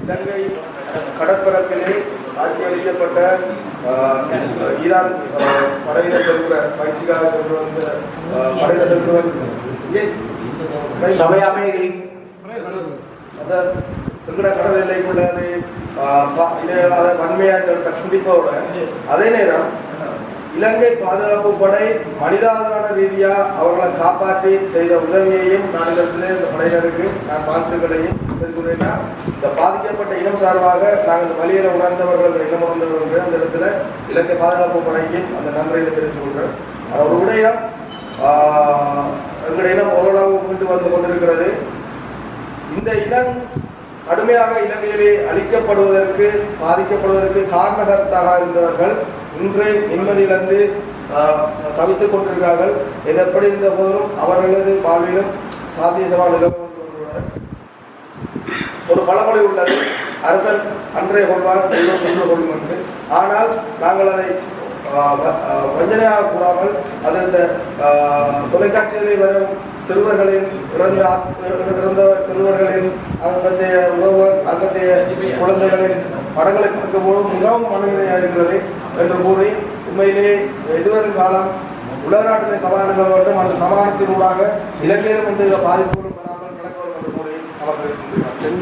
இலங்கை கடற்பரப்பிலே ஆட்சி அளிக்கப்பட்ட ஈரான் படையினர் செல்கிற பயிற்சிக்காக சென்று வந்த படையினர் செல்கிறவன் அந்த எங்கட கடல் எல்லைக்குள்ள அதை வன்மையாக கண்டிப்போட அதே நேரம் இலங்கை பாதுகாப்பு படை மனிதாதான ரீதியா அவர்களை காப்பாற்றி செய்த உதவியையும் நான் இடத்துல இந்த படையினருக்கு நான் வாழ்த்துக்களையும் தெரிவிக்கிறேன்னா இந்த பாதிக்கப்பட்ட இனம் சார்பாக நாங்கள் இந்த வழியில உணர்ந்தவர்கள் இனம் உணர்ந்தவர்கள் அந்த இடத்துல இலங்கை பாதுகாப்பு படைக்கும் அந்த நன்றியை தெரிவித்துக் கொள்கிறேன். ஒரு விடயம் எங்களுடைய இனம் ஓரளவு மீண்டு வந்து கொண்டிருக்கிறது. இந்த இனம் கடுமையாக இலங்கையிலே அழிக்கப்படுவதற்கு பாதிக்கப்படுவதற்கு காரணகர்த்தாக இருந்தவர்கள் இன்று நிம்மதியிலிருந்து தவித்துக் கொண்டிருக்கிறார்கள். இது எப்படி இருந்த போதும் அவர்களது வாழ்விலும் சாத்திய சவால்கள் ஒரு பழமொழி உள்ளது, அரசன் அன்றைய கொள்வான் தெய்வம் ஒன்று கொள்ளும் என்று. ஆனால் நாங்கள் அதை வஞ்சனையாக கூறாமல் அது இந்த தொலைக்காட்சியிலே வரும் சிறுவர்களின் இறந்த சிறுவர்களின் அங்கத்தைய உறவுகள் அங்கத்தைய குழந்தைகளின் படங்களை பார்க்கும்போது மிகவும் மனநிலையாக இருக்கிறது என்று கூறி உண்மையிலே எதிர்வரும் காலம் உலக நாட்டிலே சமாதானம் வேண்டும். அந்த சமாதானத்தினூடாக இலங்கையிலும் எந்த பாதிப்புகளும் வராமல் நடக்க வேண்டும் என்று கூறி அவர்கள்